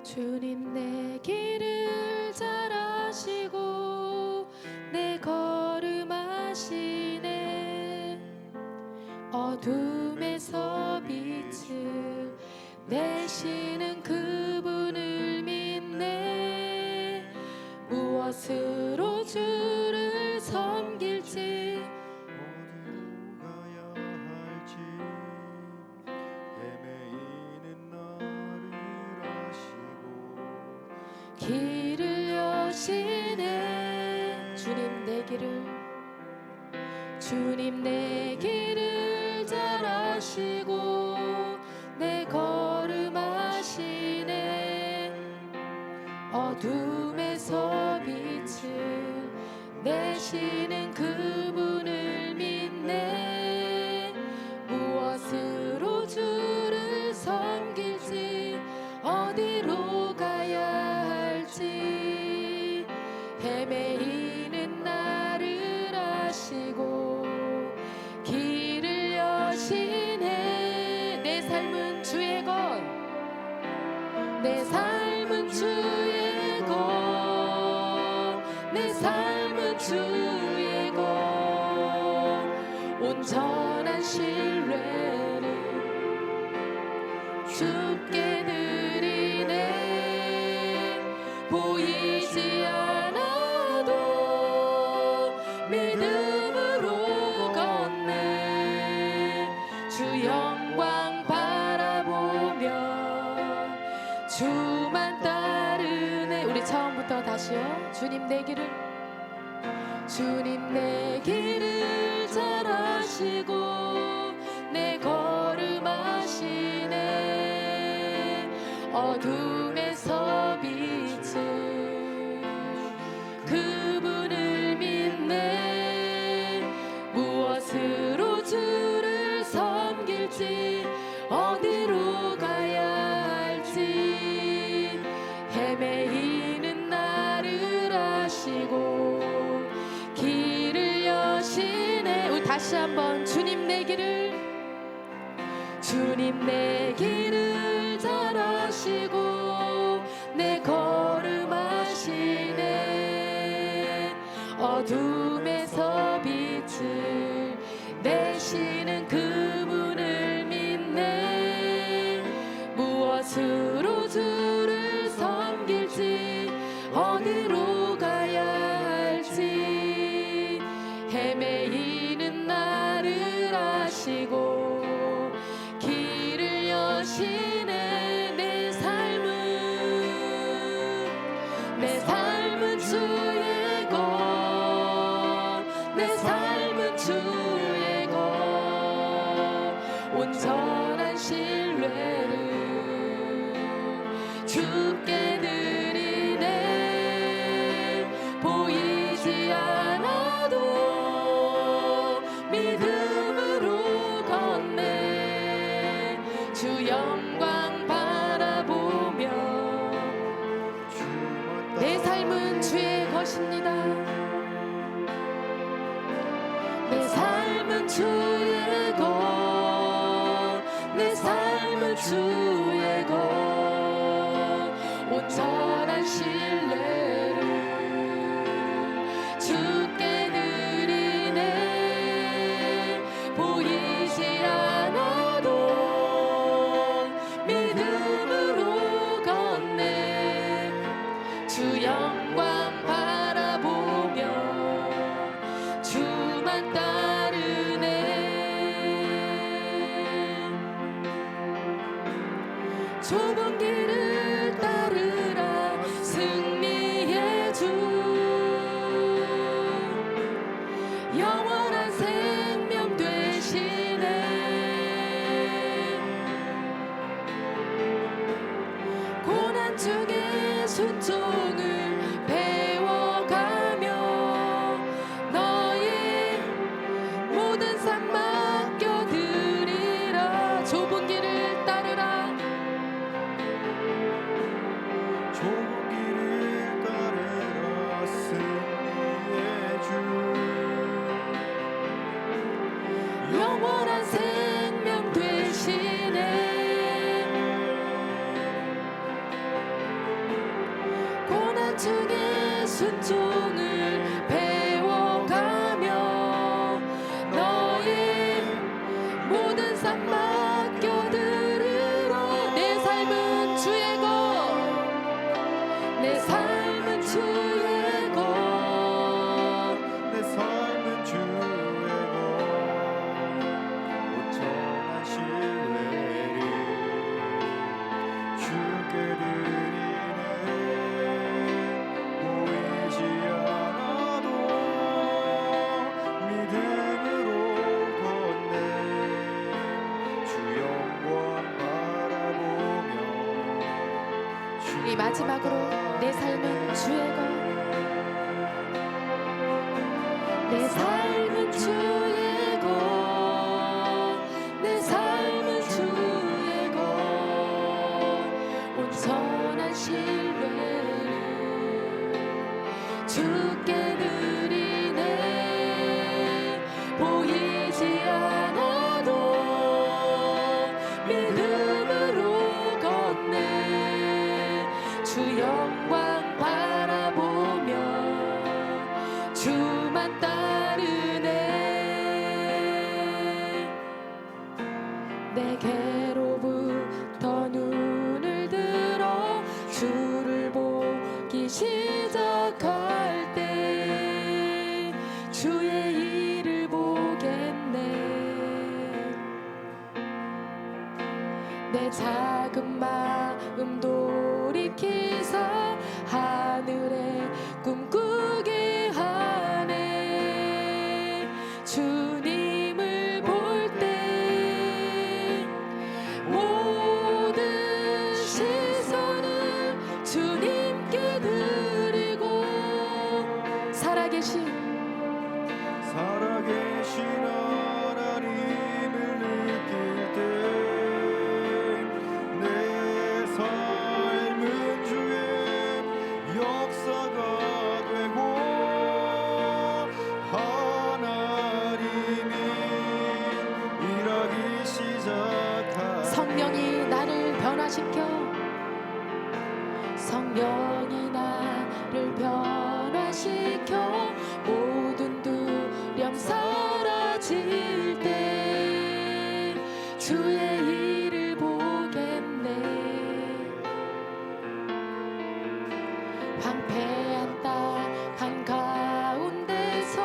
주님 내 길을 잘 아시고 내 걸음 아시네. 어둠에서 빛을 내시는 그분을 믿네. 무엇으로 주를 섬길지 어디로 가야 할지 헤매이는 나를 아시고 길을 여시네. 주님 내 길을 잘 아시고 내 걸음 아시네. 어둠에서 빛을 내시는 그분을 믿네. 무엇으로 주를 섬길지 어디로 가야 할지 헤매이는 나를 아시고 길을 여시네. 내 삶은 주의 것, 내 삶은 주의 것, 내 삶은 주의 것. 온전한 신뢰를 주께 드리네. 보이지 않아도 믿음으로 걷네. 주 영광 바라보며 주만 따르네. 우리 처음부터 다시요. 주님 내 길을 잘 아시고 내 걸음 아시네. 어둠에서 빛을 그분을 믿네. 무엇으로 주를 섬길지 어디로 가야 할지 헤매이는 나를 아시고 길을 여시네. 우리 다시 한번 주님 내 길을 잘 아시고 내 걸음 아시네. 어둠에서 빛을 내시는 그분을 믿네. 무엇으로 주를 섬길지 어디로 가야 할지 헤매이는 나를 아시고 길을 여시네. 내 삶은 주의 것, 내 삶은 주의 것. 온전한 신뢰를 주께 드리네. 보이지 않아도 믿음으로 걷네. 주 영광 바라보며 내 삶은 주의 것입니다. 내 삶은 주의 것, 내 삶은 주의 것. 온전한 신뢰를 주께 드리네. 보이지 않아도 믿음으로 걷네. 주 영광 바라보며 주만 따르네. 좁은 길을 따르라. 승리의 주 영원한 생명 되시네. 고난 중에 순종을 배워가며 너의 모든 삶 맡겨드리라. 좁은 길을 따르라. 좁은 길을 따르라. 승리의 주 영원한 생명 되시네. 순종을 배워가며 너의 모든 삶 맡겨드리라. 내 삶은 주의 것, 내 삶은 주의 것, 내 삶은 주의 것 온전한 신뢰를 주께 드리네. 보이지 않아도 믿음으로 걷네. 주 영광 바라보며 이 마지막으로 내 삶은 주의 것, 내 삶은 주의 것, 내 삶은 주의 것, 온전한 신뢰를 주께 드리네. 보이지 않아도 믿음으로 걷네. 주 영광 바라보며 주만 따르네. 내게로부터 눈을 들어 주를 보기 시작할 때 주의 일을 보겠네. 내 작은 마음 돌이키사 하늘에 꿈꾸게 하네. 주님을 볼 때 모든 시선을 주님께 드리고 살아계신 하나님을 느낄 때 내 삶은 주의 역사가 되고 하나님이 일하기 시작하네. 성령이 나를 변화시켜, 성령이 나를 변화시켜 모든 두려움 사라질 때 주의 일을 보겠네. 황폐한 땅 한가운데서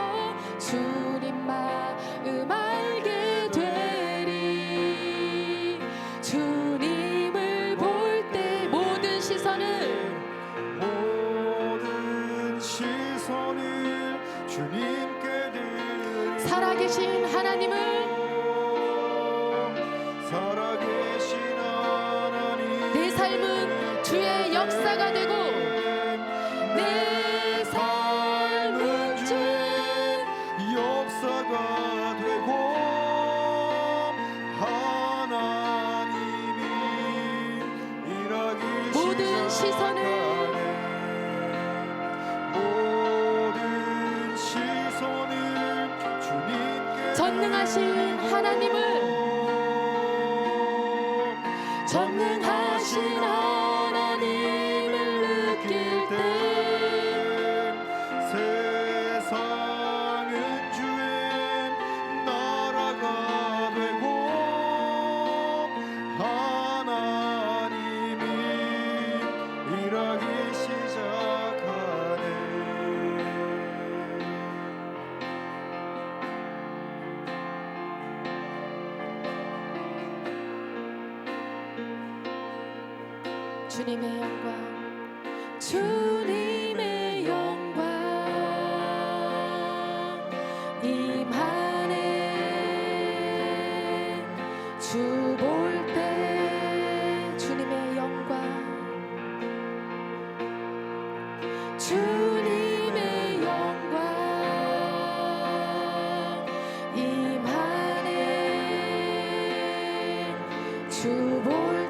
주님 마음 알게 되리. 주님을 볼 때 모든 시선을 주님께 드리고 살아계신 하나님을 살아계신 하나님 내 삶은 주의 역사가 되고 내 삶은 주의 역사가 되고 하나님이 일하기 모든 시선을 전능하신 하나님을 전능하신 하나님을 느낄 때 세상은 주의 나라가 되고 하나님이 일하기 시작하네. 주님의 영광, 주님의 영광 임하네. 주 볼 때 주님의 영광, 주님의 영광 임하네. 주 볼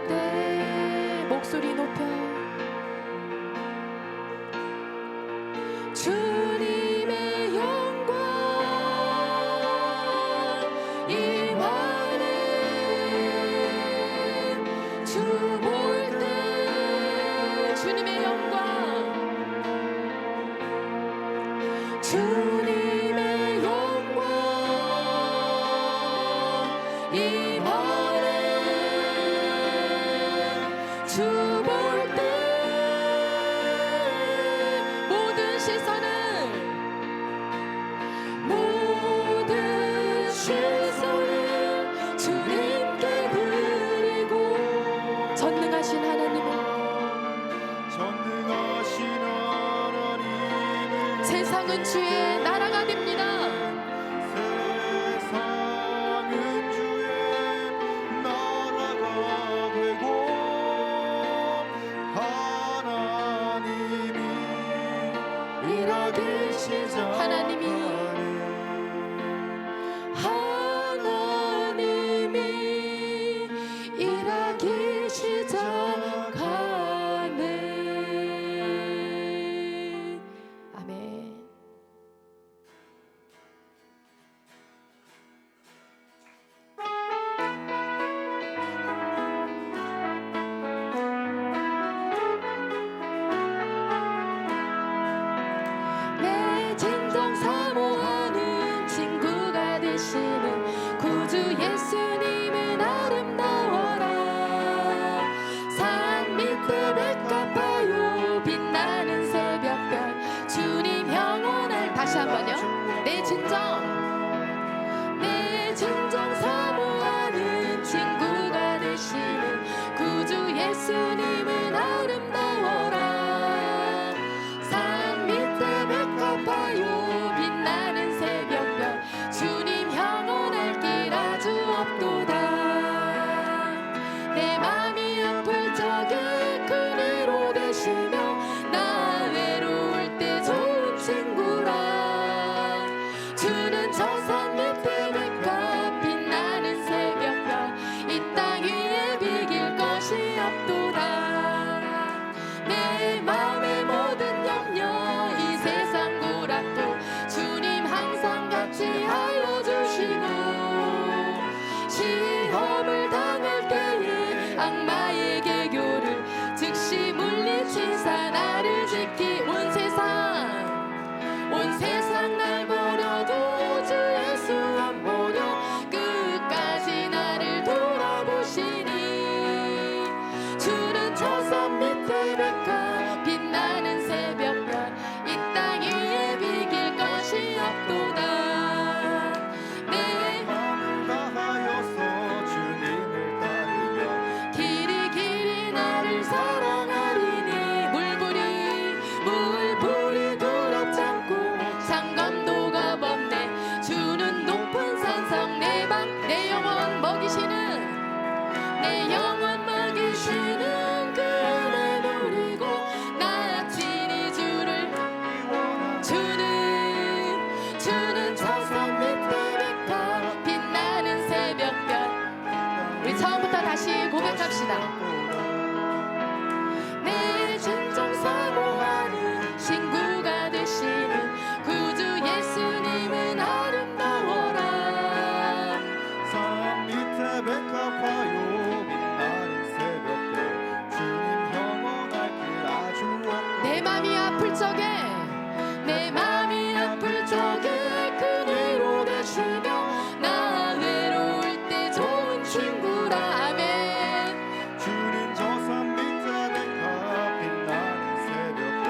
때 목소리 높여 주님의 영광 임하네. 주 볼 때 주님의 영광 주 볼 때 모든 시선을 주님께 드리고 전능하신 하나님을 세상은 주의 나라가 됩니다. 세상은 주의 나라가 되고 하나님이 일하기 시작하네. 하나님이 일하기 시작하네. 아멘. 내 진정 사모하는 친구가 되시는 구주 예수님은 아름다워라. 산 밑에 백합화요 빛나는 새벽별 주님 영원할. 다시 한번요. 내 진정 사모하는 친구가 되시는 구주 예수님은 아름다워라. 산 밑에 백합화요 빛나는 새벽별 주님 영원할 길 아주 없도다. 내 맘이 아플 적에 큰 위로 되시며 나 외로울 때 좋은 친구라. 주는 저 산 밑에 백합 빛나는 새벽별 이 땅 위에 비길 것이 없도다. 내 마음의 모든 염려 이 세상 고락도 주님 항상 같이 하여 주시고 시험을 당할 때에 악마의 개교를 즉시 물리치사 나를 지키. 온 세상 날 버려도 주 예수 안 버려 끝까지 나를 돌아보시니. 주는 저 산 밑에 백합 빛나는 새벽별 이 땅 위에 비길 것이 없도다. 내 마음을 다하여서 주님을 따르며 길이 나를 사랑하리니. 물불이 두렵지 않고 상검도 겁없네. 주는 높은 산성 내 영혼 먹이시는 그 은혜 누리고 나 친히 주를 주는 저 산 밑에 백합 빛나는 새벽별. 우리 처음부터 다시 고백합시다. 내 진정 사모하는 친구가 되시는 구주 예수님은 아름다워라. 산 밑에 백합화요 빛나는 새벽별 주님 영원할 길 아주 없고. 내 맘이 아플 적에 큰 위로 되시며 나 외로울 때 좋은 친구라. 아멘. 주님 저 산 밑에 백합 빛나는 새벽별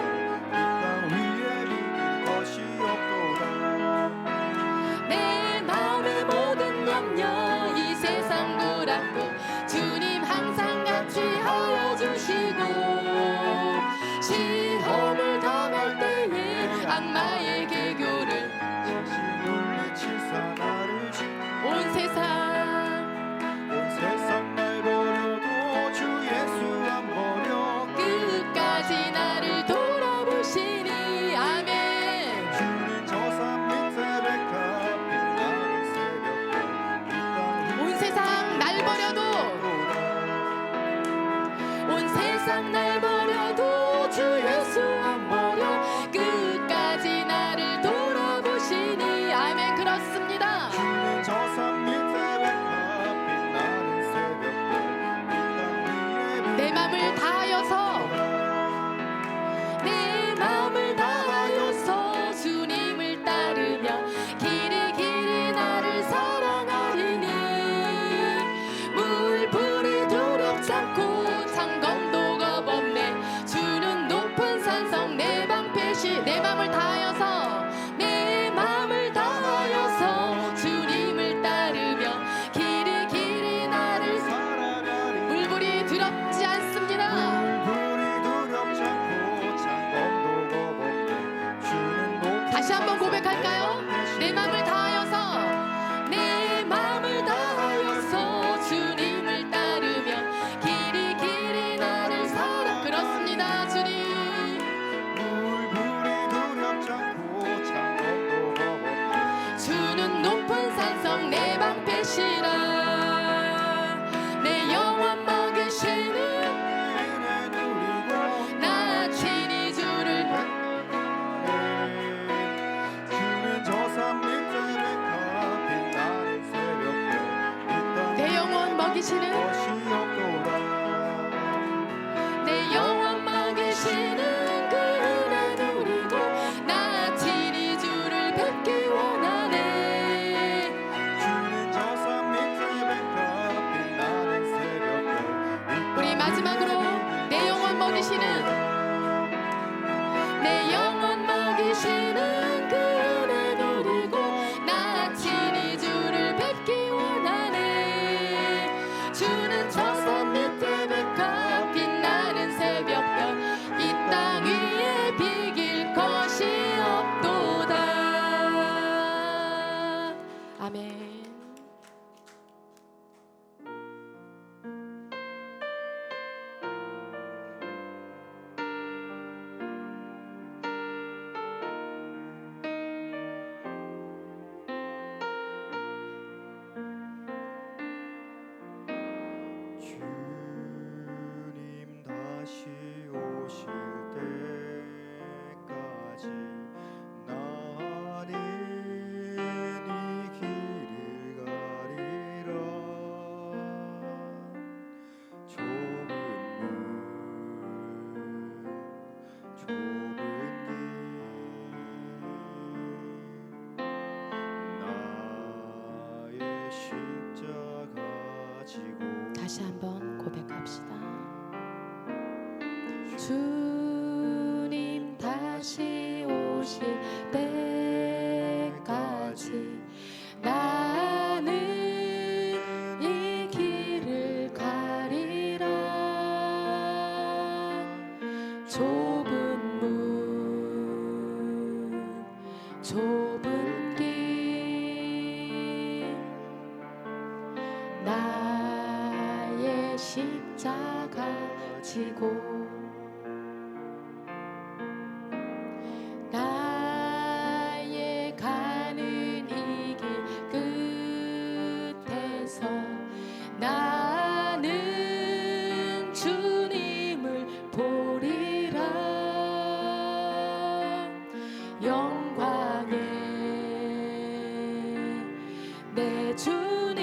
이 땅 위에 비길 것이 없도다. 내 마음의 모든 염려 이 세상 고락도 주님 항상 같이 하여 주시고 시험을 당할 때에 악마의 개교를 즉시 물리치사 나를 지키고 온 세상 날 버려도 주 예수 안 버려 끝까지 나를 돌아보시니. 아멘. 주님 저 산 밑에 백합 빛나는 새벽별 이 땅 온 세상 날 버려도 주 예수 안 버려 끝까지 나를 돌아보시니. 아멘. 그렇습니다. 주님 저 산 밑에 백합 빛나는 새벽별 이 땅 위에 내 맘을 다하여서 주님을 따르며 길이 나를 사랑하리니. 물불이 두렵지 않고 상검도 다시 한번 고백할까요? 내 마음을 다하여서 내 마음을 다하여서 주님을 따르며 길이 길이 나를 살아. 그렇습니다. 주님 물불이 두렵지 않고 창검도 없네. 주는 높은 산성 내 방패시라. 내 영혼 먹이시는 은혜 누리고 나 친히 주를. 주는 저 산 밑에 백합 빛나는 새벽별 내 영혼 먹이시는 것이 없도다. 내 영혼 먹이시는 그 은혜 누리고 나 친히 주를 뵙기 원하네. 주는 저 산 밑에 백합 빛나는 새벽별 우리 마지막으로 내 영혼 먹이시는 내 영혼 먹이시는 그 은혜 누리고 나 친히 주를 뵙기 원하네. 주는 저 산 밑에 백합 빛나는 새벽별 이 땅 위에 비길 것이 없도다. 아멘. 주님 다시 오실 때까지 나는 이 길을 가리라. 좁은 문 좁은 길 나의 십자가 지고 다시 한번 고백합시다. 주님 다시 오실 때까지 나는 이 길을 가리라. 좁은 문 좁은 길 나의 십자가 지고 나의 가는 이 길 끝에서 나는 주님을 보리라. 영광의 내 주님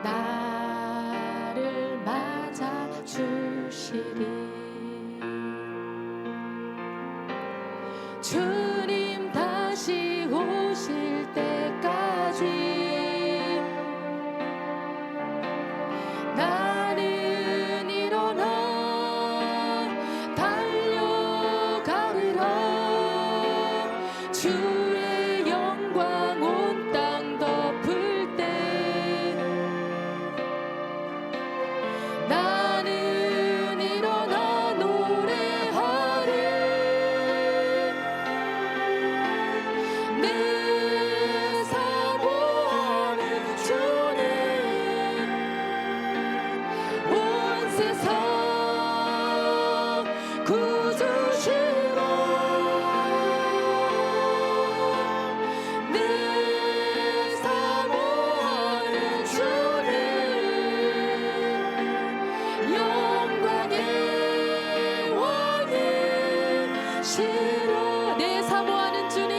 나를 맞아 주시리. 주님 다시 오실 때까지 나는 일어나 달려가리라. 주의 영광 온 땅 덮을 때 나는 일어나 노래하리. 내 사모하는 주님 온 세상 구주시고 내 사모하는 주님 영광의 왕이시라. 내 사모하는 주님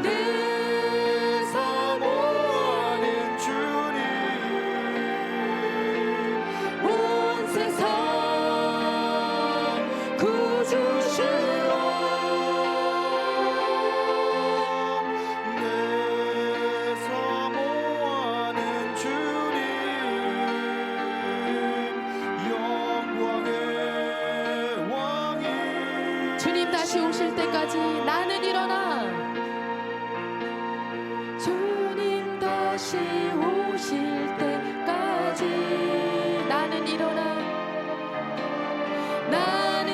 내 사모하는 주님 온 세상 구주시라. 내 사모하는 주님 영광의 왕이 주님 다시 오실 때까지 나는 일어나. 주님 다시 오실 때까지 나는 일어나. 나는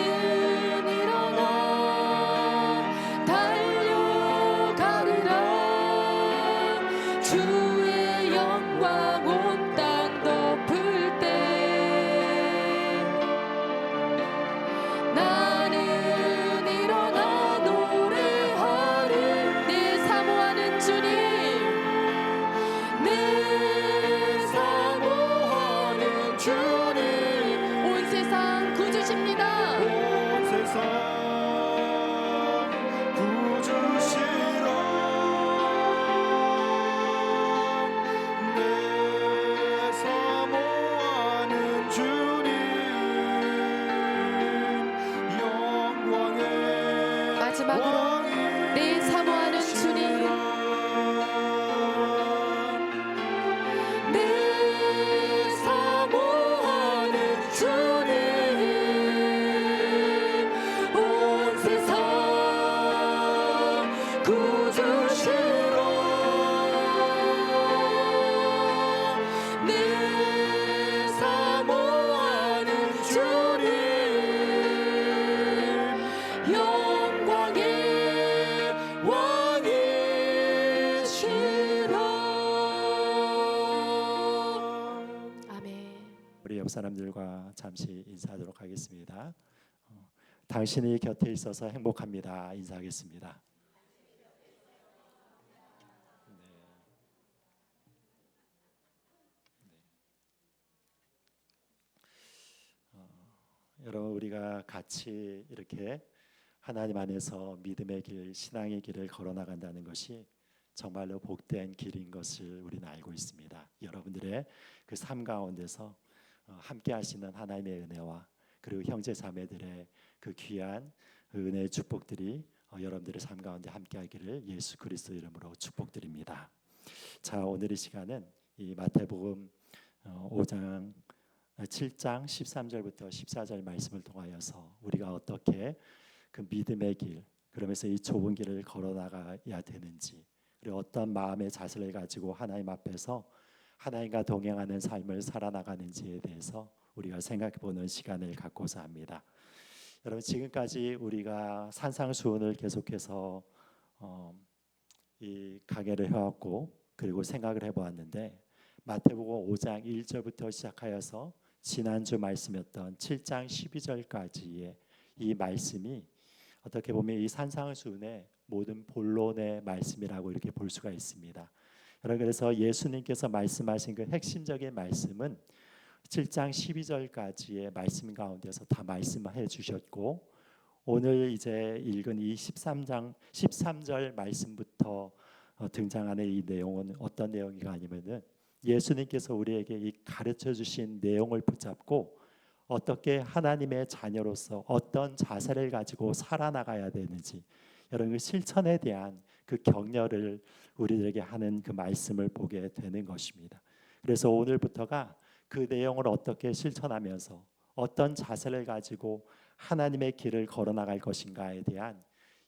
우리 옆 사람들과 잠시 인사하도록 하겠습니다. 당신이 곁에 있어서 행복합니다. 인사하겠습니다. 여러분, 우리가 같이 이렇게 하나님 안에서 믿음의 길, 신앙의 길을 걸어 나간다는 것이 정말로 복된 길인 것을 우리는 알고 있습니다. 여러분들의 그 삶 가운데서 함께 하시는 하나님의 은혜와 그리고 형제 자매들의 그 귀한 은혜의 축복들이 여러분들의 삶 가운데 함께 하기를 예수 그리스도 이름으로 축복드립니다. 자, 오늘 이 시간은 이 마태복음 5장 7장 13절부터 14절 말씀을 통하여서 우리가 어떻게 그 믿음의 길, 그러면서 이 좁은 길을 걸어 나가야 되는지, 그리고 어떤 마음의 자세를 가지고 하나님 앞에서 하나님과 동행하는 삶을 살아나가는지에 대해서 우리가 생각해 보는 시간을 갖고자 합니다. 여러분, 지금까지 우리가 산상수훈을 계속해서 이 강해를 해왔고 그리고 생각을 해보았는데, 마태복음 5장 1절부터 시작하여서 지난주 말씀이었던 7장 12절까지의 이 말씀이 어떻게 보면 이 산상수훈의 모든 본론의 말씀이라고 이렇게 볼 수가 있습니다. 여러분, 그래서 예수님께서 말씀하신 그 핵심적인 말씀은 7장 12절까지의 말씀 가운데서 다 말씀해 주셨고, 오늘 이제 읽은 이 13절 말씀부터 등장하는 이 내용은 어떤 내용인가 하면은 예수님께서 우리에게 이 가르쳐 주신 내용을 붙잡고 어떻게 하나님의 자녀로서 어떤 자세를 가지고 살아나가야 되는지, 여러분 그 실천에 대한 그 격려를 우리들에게 하는 그 말씀을 보게 되는 것입니다. 그래서 오늘부터가 그 내용을 어떻게 실천하면서 어떤 자세를 가지고 하나님의 길을 걸어나갈 것인가에 대한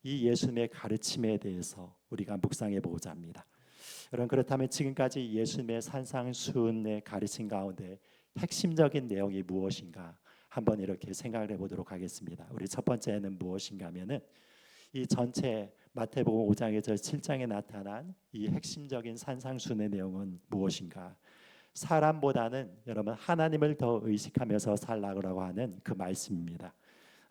이 예수님의 가르침에 대해서 우리가 묵상해 보고자 합니다. 여러분, 그렇다면 지금까지 예수님의 산상수훈의 가르침 가운데 핵심적인 내용이 무엇인가 한번 이렇게 생각을 해보도록 하겠습니다. 우리 첫 번째는 무엇인가 하면은 이 전체 마태복음 5장에서 7장에 나타난 이 핵심적인 산상수훈의 내용은 무엇인가? 사람보다는 여러분 하나님을 더 의식하면서 살라고 하는 그 말씀입니다.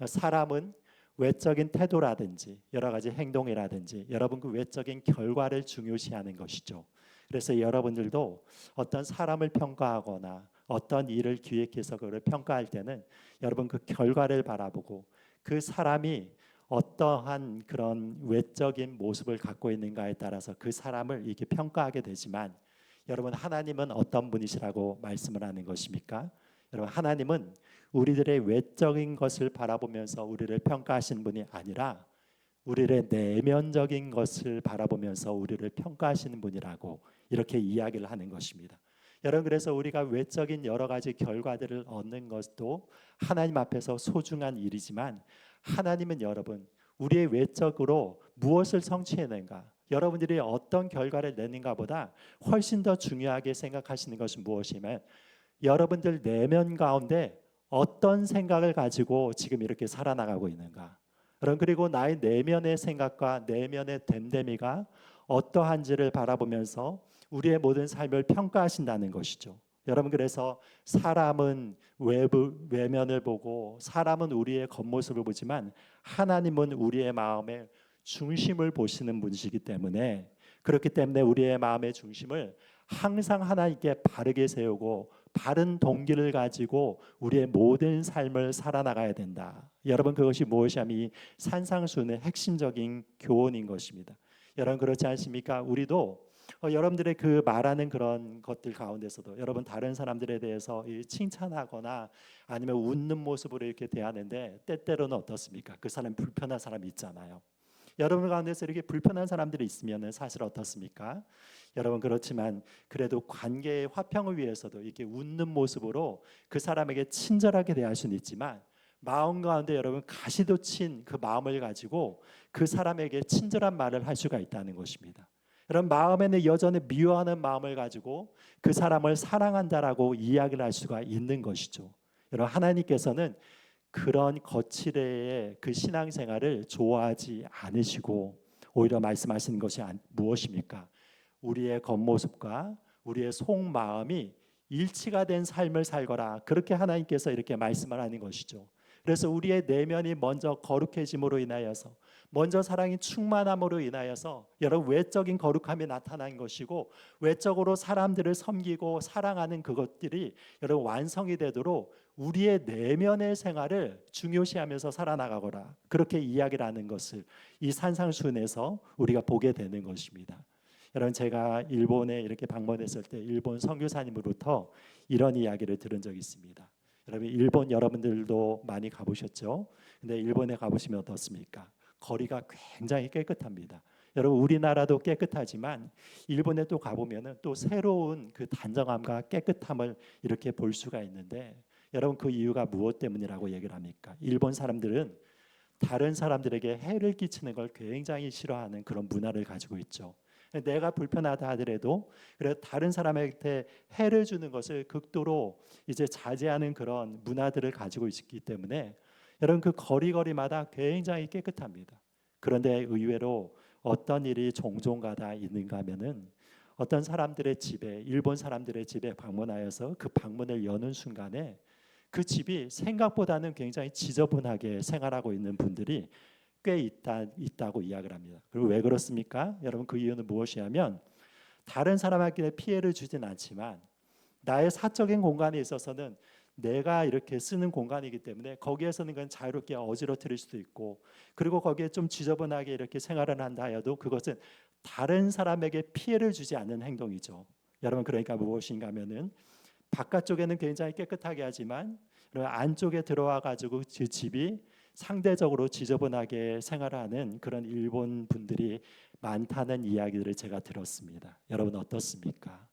사람은 외적인 태도라든지 여러 가지 행동이라든지 여러분 그 외적인 결과를 중요시하는 것이죠. 그래서 여러분들도 어떤 사람을 평가하거나 어떤 일을 기획해서 그걸 평가할 때는 여러분 그 결과를 바라보고 그 사람이 어떠한 그런 외적인 모습을 갖고 있는가에 따라서 그 사람을 이렇게 평가하게 되지만, 여러분 하나님은 어떤 분이시라고 말씀을 하는 것입니까? 여러분 하나님은 우리들의 외적인 것을 바라보면서 우리를 평가하시는 분이 아니라 우리의 내면적인 것을 바라보면서 우리를 평가하시는 분이라고 이렇게 이야기를 하는 것입니다. 여러분, 그래서 우리가 외적인 여러 가지 결과들을 얻는 것도 하나님 앞에서 소중한 일이지만, 하나님은 여러분 우리의 외적으로 무엇을 성취해낸가, 여러분들이 어떤 결과를 내는가보다 훨씬 더 중요하게 생각하시는 것은 무엇이면 여러분들 내면 가운데 어떤 생각을 가지고 지금 이렇게 살아나가고 있는가. 여러분, 그리고 나의 내면의 생각과 내면의 됨됨이가 어떠한지를 바라보면서 우리의 모든 삶을 평가하신다는 것이죠. 여러분, 그래서 사람은 외면을 보고 사람은 우리의 겉모습을 보지만 하나님은 우리의 마음의 중심을 보시는 분이시기 때문에, 그렇기 때문에 우리의 마음의 중심을 항상 하나님께 바르게 세우고 바른 동기를 가지고 우리의 모든 삶을 살아나가야 된다. 여러분, 그것이 무엇이냐면 이 산상수훈의 핵심적인 교훈인 것입니다. 여러분, 그렇지 않습니까? 우리도 여러분들의 그 말하는 그런 것들 가운데서도 여러분 다른 사람들에 대해서 칭찬하거나 아니면 웃는 모습으로 이렇게 대하는데, 때때로는 어떻습니까? 그 사람 불편한 사람이 있잖아요. 여러분 가운데서 이렇게 불편한 사람들이 있으면 사실 어떻습니까? 여러분, 그렇지만 그래도 관계의 화평을 위해서도 이렇게 웃는 모습으로 그 사람에게 친절하게 대할 수는 있지만, 마음 가운데 여러분 가시도 친 그 마음을 가지고 그 사람에게 친절한 말을 할 수가 있다는 것입니다. 여러분, 마음에는 여전히 미워하는 마음을 가지고 그 사람을 사랑한다라고 이야기를 할 수가 있는 것이죠. 여러분, 하나님께서는 그런 거칠의 그 신앙생활을 좋아하지 않으시고 오히려 말씀하시는 것이 무엇입니까? 우리의 겉모습과 우리의 속마음이 일치가 된 삶을 살거라. 그렇게 하나님께서 이렇게 말씀을 하는 것이죠. 그래서 우리의 내면이 먼저 거룩해짐으로 인하여서, 먼저 사랑이 충만함으로 인하여서 여러분 외적인 거룩함이 나타난 것이고, 외적으로 사람들을 섬기고 사랑하는 그것들이 여러분 완성이 되도록 우리의 내면의 생활을 중요시하면서 살아나가거라. 그렇게 이야기를 하는 것을 이 산상수훈에서 우리가 보게 되는 것입니다. 여러분, 제가 일본에 이렇게 방문했을 때 일본 선교사님으로부터 이런 이야기를 들은 적이 있습니다. 여러분, 일본 여러분들도 많이 가보셨죠? 근데 일본에 가보시면 어떻습니까? 거리가 굉장히 깨끗합니다. 여러분, 우리나라도 깨끗하지만 일본에 또 가보면은 또 새로운 그 단정함과 깨끗함을 이렇게 볼 수가 있는데, 여러분, 그 이유가 무엇 때문이라고 얘기를 합니까? 일본 사람들은 다른 사람들에게 해를 끼치는 걸 굉장히 싫어하는 그런 문화를 가지고 있죠. 내가 불편하다 하더라도 그래 다른 사람한테 해를 주는 것을 극도로 이제 자제하는 그런 문화들을 가지고 있기 때문에 여러분, 그 거리마다 굉장히 깨끗합니다. 그런데 의외로 어떤 일이 종종가다 있는가 하면은 어떤 사람들의 집에, 일본 사람들의 집에 방문하여서 그 방문을 여는 순간에 그 집이 생각보다는 굉장히 지저분하게 생활하고 있는 분들이 꽤 있다고 이야기를 합니다. 그리고 왜 그렇습니까? 여러분, 그 이유는 무엇이냐면 다른 사람에게 피해를 주진 않지만 나의 사적인 공간에 있어서는 내가 이렇게 쓰는 공간이기 때문에 거기에서는 그냥 자유롭게 어지러뜨릴 수도 있고, 그리고 거기에 좀 지저분하게 이렇게 생활을 한다 해도 그것은 다른 사람에게 피해를 주지 않는 행동이죠. 여러분, 그러니까 무엇인가 하면은 바깥쪽에는 굉장히 깨끗하게 하지만 안쪽에 들어와 가지고 그 집이 상대적으로 지저분하게 생활하는 그런 일본 분들이 많다는 이야기들을 제가 들었습니다. 여러분, 어떻습니까?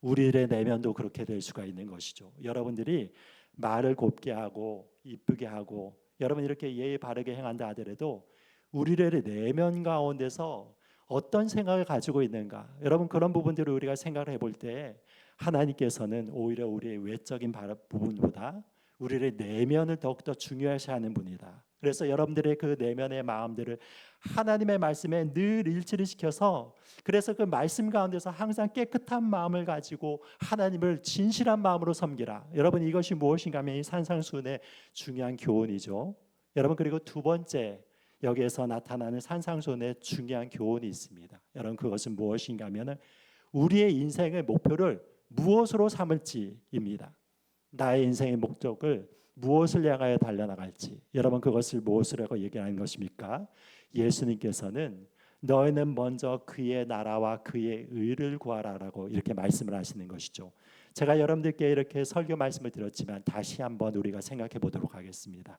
우리의 내면도 그렇게 될 수가 있는 것이죠. 여러분들이 말을 곱게 하고 이쁘게 하고 여러분 이렇게 예의 바르게 행한다 하더라도 우리의 내면 가운데서 어떤 생각을 가지고 있는가, 여러분 그런 부분들을 우리가 생각을 해볼 때 하나님께서는 오히려 우리의 외적인 부분보다 우리의 내면을 더욱더 중요시하는 분이다. 그래서 여러분들의 그 내면의 마음들을 하나님의 말씀에 늘 일치를 시켜서, 그래서 그 말씀 가운데서 항상 깨끗한 마음을 가지고 하나님을 진실한 마음으로 섬기라. 여러분, 이것이 무엇인가 하면 이 산상수훈의 중요한 교훈이죠. 여러분, 그리고 두 번째 여기에서 나타나는 산상수훈의 중요한 교훈이 있습니다. 여러분, 그것은 무엇인가 하면 우리의 인생의 목표를 무엇으로 삼을지입니다. 나의 인생의 목적을 무엇을 향하여 달려나갈지, 여러분 그것을 무엇이라고 얘기하는 것입니까? 예수님께서는 너희는 먼저 그의 나라와 그의 의를 구하라라고 이렇게 말씀을 하시는 것이죠. 제가 여러분들께 이렇게 설교 말씀을 드렸지만 다시 한번 우리가 생각해 보도록 하겠습니다.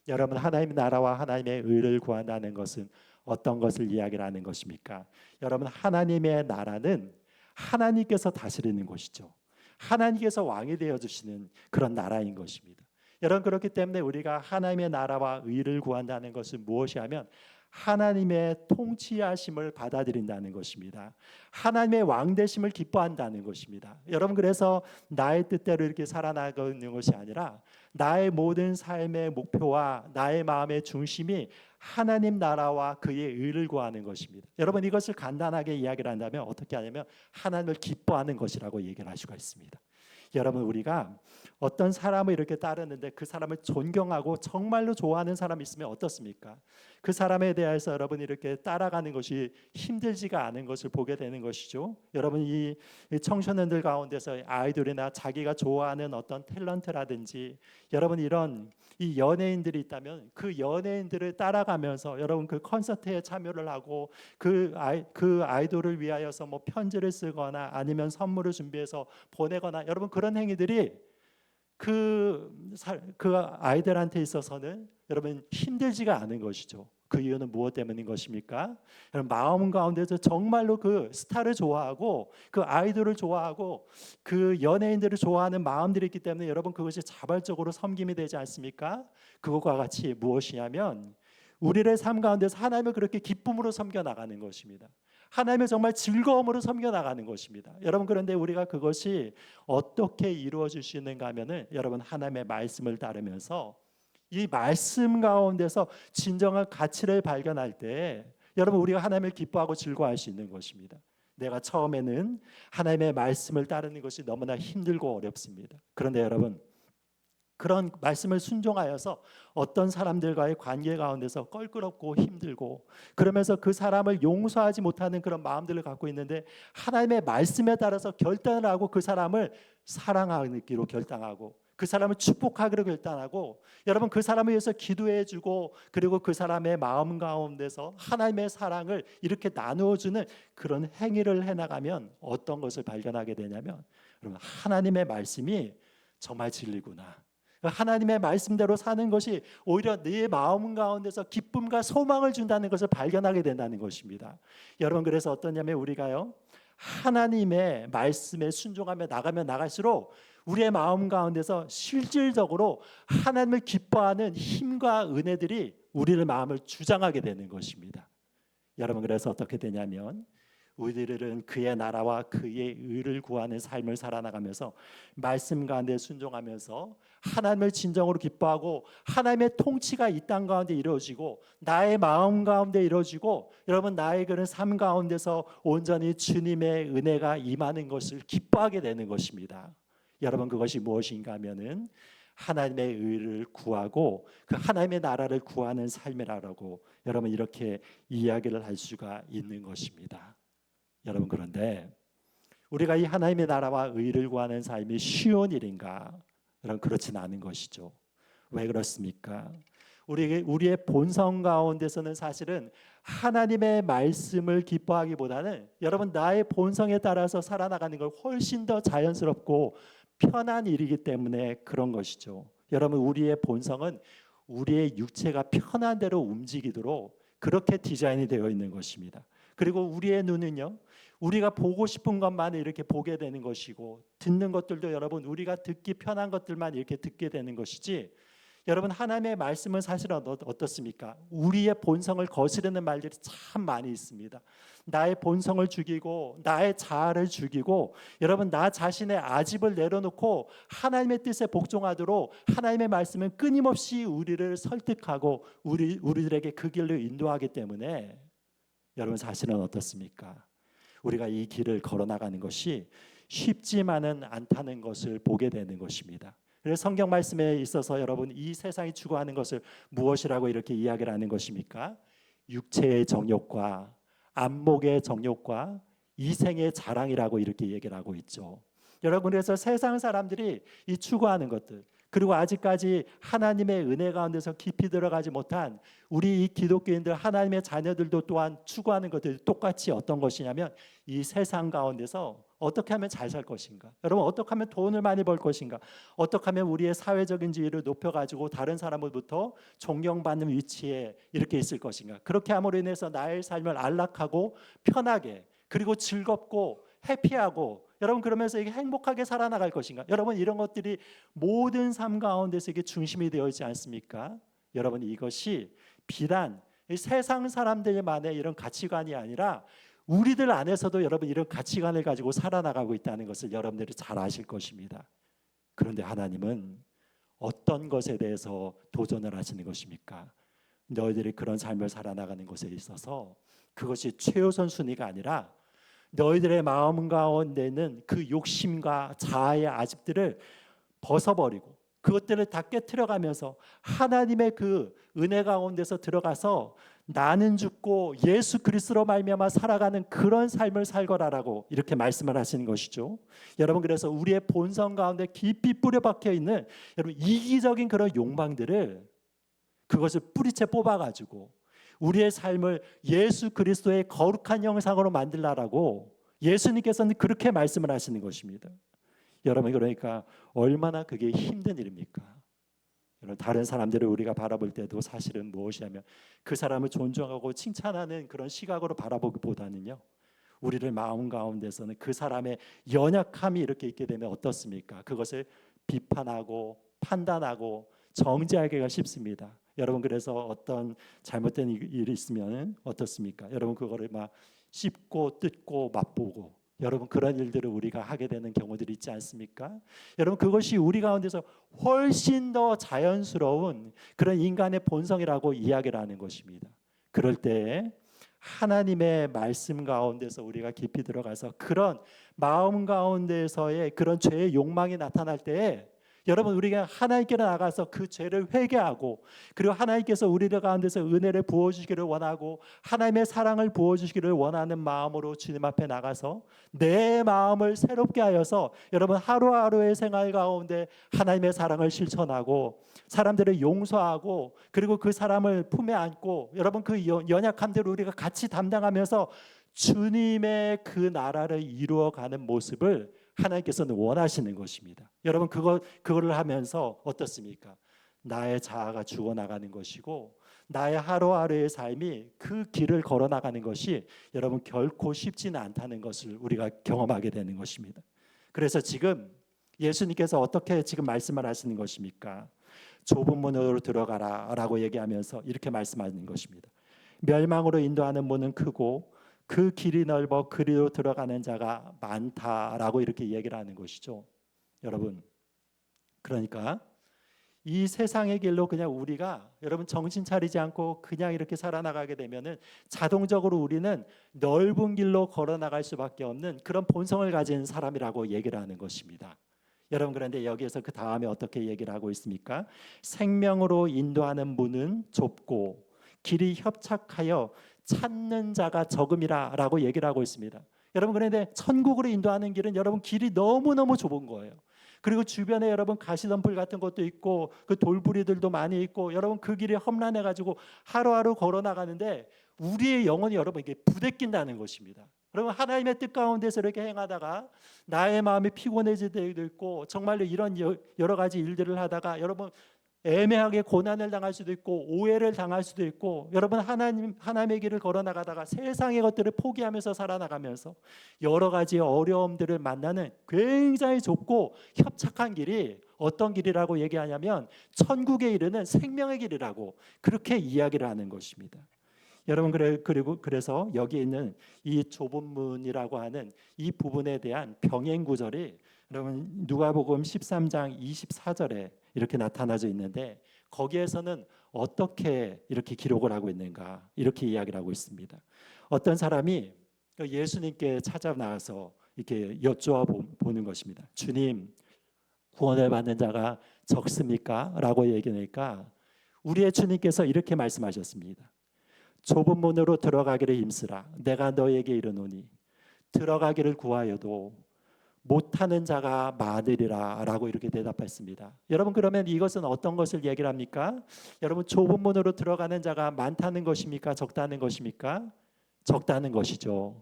여러분, 하나님의 나라와 하나님의 의를 구한다는 것은 어떤 것을 이야기를 하는 것입니까? 여러분, 하나님의 나라는 하나님께서 다스리는 것이죠. 하나님께서 왕이 되어주시는 그런 나라인 것입니다. 여러분, 그렇기 때문에 우리가 하나님의 나라와 의를 구한다는 것은 무엇이 하면 하나님의 통치하심을 받아들인다는 것입니다. 하나님의 왕되심을 기뻐한다는 것입니다. 여러분, 그래서 나의 뜻대로 이렇게 살아나가는 것이 아니라 나의 모든 삶의 목표와 나의 마음의 중심이 하나님 나라와 그의 의를 구하는 것입니다. 여러분, 이것을 간단하게 이야기를 한다면 어떻게 하냐면 하나님을 기뻐하는 것이라고 얘기를 할 수가 있습니다. 여러분, 우리가 어떤 사람을 이렇게 따르는데 그 사람을 존경하고 정말로 좋아하는 사람이 있으면 어떻습니까? 그 사람에 대해서 여러분 이렇게 따라가는 것이 힘들지가 않은 것을 보게 되는 것이죠. 여러분, 이 청소년들 가운데서 아이돌이나 자기가 좋아하는 어떤 탤런트라든지 여러분 이런 이 연예인들이 있다면 그 연예인들을 따라가면서 여러분 그 콘서트에 참여를 하고 그 아이돌을 위하여서 뭐 편지를 쓰거나 아니면 선물을 준비해서 보내거나, 여러분 그런 행위들이 그 아이들한테 있어서는 여러분 힘들지가 않은 것이죠. 그 이유는 무엇 때문인 것입니까? 여러분, 마음 가운데서 정말로 그 스타를 좋아하고 그 아이돌을 좋아하고 그 연예인들을 좋아하는 마음들이 있기 때문에 여러분 그것이 자발적으로 섬김이 되지 않습니까? 그것과 같이 무엇이냐면 우리의 삶 가운데서 하나님을 그렇게 기쁨으로 섬겨 나가는 것입니다. 하나님을 정말 즐거움으로 섬겨 나가는 것입니다. 여러분, 그런데 우리가 그것이 어떻게 이루어질 수 있는가 하면은 여러분 하나님의 말씀을 따르면서 이 말씀 가운데서 진정한 가치를 발견할 때 여러분 우리가 하나님을 기뻐하고 즐거워할 수 있는 것입니다. 내가 처음에는 하나님의 말씀을 따르는 것이 너무나 힘들고 어렵습니다. 그런데 여러분, 그런 말씀을 순종하여서 어떤 사람들과의 관계 가운데서 껄끄럽고 힘들고 그러면서 그 사람을 용서하지 못하는 그런 마음들을 갖고 있는데 하나님의 말씀에 따라서 결단을 하고 그 사람을 사랑하기로 결단하고 그 사람을 축복하기로 결단하고 여러분 그 사람을 위해서 기도해 주고 그리고 그 사람의 마음 가운데서 하나님의 사랑을 이렇게 나누어 주는 그런 행위를 해나가면 어떤 것을 발견하게 되냐면 여러분 하나님의 말씀이 정말 진리구나. 하나님의 말씀대로 사는 것이 오히려 내 마음 가운데서 기쁨과 소망을 준다는 것을 발견하게 된다는 것입니다. 여러분 그래서 어떠냐면 우리가요 하나님의 말씀에 순종하며 나가면 나갈수록 우리의 마음 가운데서 실질적으로 하나님을 기뻐하는 힘과 은혜들이 우리의 마음을 주장하게 되는 것입니다. 여러분 그래서 어떻게 되냐면 우리들은 그의 나라와 그의 의를 구하는 삶을 살아나가면서 말씀 가운데 순종하면서 하나님을 진정으로 기뻐하고 하나님의 통치가 이 땅 가운데 이루어지고 나의 마음 가운데 이루어지고 여러분 나의 그런 삶 가운데서 온전히 주님의 은혜가 임하는 것을 기뻐하게 되는 것입니다. 여러분 그것이 무엇인가 하면은 하나님의 의를 구하고 그 하나님의 나라를 구하는 삶이라고 여러분 이렇게 이야기를 할 수가 있는 것입니다. 여러분 그런데 우리가 이 하나님의 나라와 의를 구하는 삶이 쉬운 일인가? 여러분 그렇지는 않은 것이죠. 왜 그렇습니까? 우리의 본성 가운데서는 사실은 하나님의 말씀을 기뻐하기보다는 여러분 나의 본성에 따라서 살아나가는 걸 훨씬 더 자연스럽고 편한 일이기 때문에 그런 것이죠. 여러분 우리의 본성은 우리의 육체가 편한 대로 움직이도록 그렇게 디자인이 되어 있는 것입니다. 그리고 우리의 눈은요 우리가 보고 싶은 것만 이렇게 보게 되는 것이고 듣는 것들도 여러분 우리가 듣기 편한 것들만 이렇게 듣게 되는 것이지 여러분 하나님의 말씀은 사실은 어떻습니까? 우리의 본성을 거스르는 말들이 참 많이 있습니다. 나의 본성을 죽이고 나의 자아를 죽이고 여러분 나 자신의 아집을 내려놓고 하나님의 뜻에 복종하도록 하나님의 말씀은 끊임없이 우리를 설득하고 우리들에게 그 길로 인도하기 때문에 여러분 사실은 어떻습니까? 우리가 이 길을 걸어나가는 것이 쉽지만은 않다는 것을 보게 되는 것입니다. 그래서 성경 말씀에 있어서 여러분 이 세상이 추구하는 것을 무엇이라고 이렇게 이야기를 하는 것입니까? 육체의 정욕과 안목의 정욕과 이생의 자랑이라고 이렇게 얘기를 하고 있죠. 여러분 그래서 세상 사람들이 이 추구하는 것들 그리고 아직까지 하나님의 은혜 가운데서 깊이 들어가지 못한 우리 이 기독교인들 하나님의 자녀들도 또한 추구하는 것들이 똑같이 어떤 것이냐면 이 세상 가운데서 어떻게 하면 잘 살 것인가? 여러분 어떻게 하면 돈을 많이 벌 것인가? 어떻게 하면 우리의 사회적인 지위를 높여가지고 다른 사람으로부터 존경받는 위치에 이렇게 있을 것인가? 그렇게 함으로 인해서 나의 삶을 안락하고 편하게 그리고 즐겁고 해피하고 여러분 그러면서 이게 행복하게 살아나갈 것인가? 여러분 이런 것들이 모든 삶 가운데서 이게 중심이 되어 있지 않습니까? 여러분 이것이 비단 세상 사람들만의 이런 가치관이 아니라 우리들 안에서도 여러분 이런 가치관을 가지고 살아나가고 있다는 것을 여러분들이 잘 아실 것입니다. 그런데 하나님은 어떤 것에 대해서 도전을 하시는 것입니까? 너희들이 그런 삶을 살아나가는 것에 있어서 그것이 최우선 순위가 아니라 너희들의 마음 가운데는 그 욕심과 자아의 아집들을 벗어버리고 그것들을 다 깨트려가면서 하나님의 그 은혜 가운데서 들어가서 나는 죽고 예수 그리스도로 말미암아 살아가는 그런 삶을 살거라라고 이렇게 말씀을 하시는 것이죠. 여러분 그래서 우리의 본성 가운데 깊이 뿌려박혀 있는 여러분 이기적인 그런 욕망들을 그것을 뿌리채 뽑아가지고 우리의 삶을 예수 그리스도의 거룩한 형상으로 만들라라고 예수님께서는 그렇게 말씀을 하시는 것입니다. 여러분 그러니까 얼마나 그게 힘든 일입니까? 여러분 다른 사람들을 우리가 바라볼 때도 사실은 무엇이냐면 그 사람을 존중하고 칭찬하는 그런 시각으로 바라보기보다는요 우리를 마음 가운데서는 그 사람의 연약함이 이렇게 있게 되면 어떻습니까? 그것을 비판하고 판단하고 정죄하기가 쉽습니다. 여러분 그래서 어떤 잘못된 일이 있으면 어떻습니까? 여러분 그거를 막 씹고 뜯고 맛보고 여러분 그런 일들을 우리가 하게 되는 경우들이 있지 않습니까? 여러분 그것이 우리 가운데서 훨씬 더 자연스러운 그런 인간의 본성이라고 이야기를 하는 것입니다. 그럴 때 하나님의 말씀 가운데서 우리가 깊이 들어가서 그런 마음 가운데서의 그런 죄의 욕망이 나타날 때에 여러분 우리가 하나님께 나가서 그 죄를 회개하고 그리고 하나님께서 우리들 가운데서 은혜를 부어주시기를 원하고 하나님의 사랑을 부어주시기를 원하는 마음으로 주님 앞에 나가서 내 마음을 새롭게 하여서 여러분 하루하루의 생활 가운데 하나님의 사랑을 실천하고 사람들을 용서하고 그리고 그 사람을 품에 안고 여러분 그 연약함들을 우리가 같이 담당하면서 주님의 그 나라를 이루어가는 모습을 하나님께서는 원하시는 것입니다. 여러분 그거를 하면서 어떻습니까? 나의 자아가 죽어나가는 것이고 나의 하루하루의 삶이 그 길을 걸어나가는 것이 여러분 결코 쉽지는 않다는 것을 우리가 경험하게 되는 것입니다. 그래서 지금 예수님께서 어떻게 지금 말씀을 하시는 것입니까? 좁은 문으로 들어가라 라고 얘기하면서 이렇게 말씀하는 것입니다. 멸망으로 인도하는 문은 크고 그 길이 넓어 그리로 들어가는 자가 많다라고 이렇게 얘기를 하는 것이죠. 여러분 그러니까 이 세상의 길로 그냥 우리가 여러분 정신 차리지 않고 그냥 이렇게 살아나가게 되면은 자동적으로 우리는 넓은 길로 걸어나갈 수밖에 없는 그런 본성을 가진 사람이라고 얘기를 하는 것입니다. 여러분 그런데 여기에서 그 다음에 어떻게 얘기를 하고 있습니까? 생명으로 인도하는 문은 좁고 길이 협착하여 찾는 자가 적음이라 라고 얘기를 하고 있습니다. 여러분 그런데 천국으로 인도하는 길은 여러분 길이 너무너무 좁은 거예요. 그리고 주변에 여러분 가시덤불 같은 것도 있고 그 돌부리들도 많이 있고 여러분 그 길이 험난해 가지고 하루하루 걸어 나가는데 우리의 영혼이 여러분 이게 부대낀다는 것입니다. 여러분 하나님의 뜻 가운데서 이렇게 행하다가 나의 마음이 피곤해질 때도 있고 정말로 이런 여러 가지 일들을 하다가 여러분 애매하게 고난을 당할 수도 있고 오해를 당할 수도 있고 여러분 하나님의 길을 걸어 나가다가 세상의 것들을 포기하면서 살아나가면서 여러 가지 어려움들을 만나는 굉장히 좁고 협착한 길이 어떤 길이라고 얘기하냐면 천국에 이르는 생명의 길이라고 그렇게 이야기를 하는 것입니다. 여러분 그래서 여기 있는 이 좁은 문이라고 하는 이 부분에 대한 병행 구절이 여러분 누가복음 13장 24절에 이렇게 나타나져 있는데 거기에서는 어떻게 이렇게 기록을 하고 있는가 이렇게 이야기를 하고 있습니다. 어떤 사람이 예수님께 찾아 나와서 이렇게 여쭈어 보는 것입니다. 주님 구원을 받는 자가 적습니까? 라고 얘기하니까 우리의 주님께서 이렇게 말씀하셨습니다. 좁은 문으로 들어가기를 힘쓰라. 내가 너에게 이르노니 들어가기를 구하여도 못하는 자가 많으리라 라고 이렇게 대답했습니다. 여러분 그러면 이것은 어떤 것을 얘기를 합니까? 여러분 좁은 문으로 들어가는 자가 많다는 것입니까? 적다는 것입니까? 적다는 것이죠.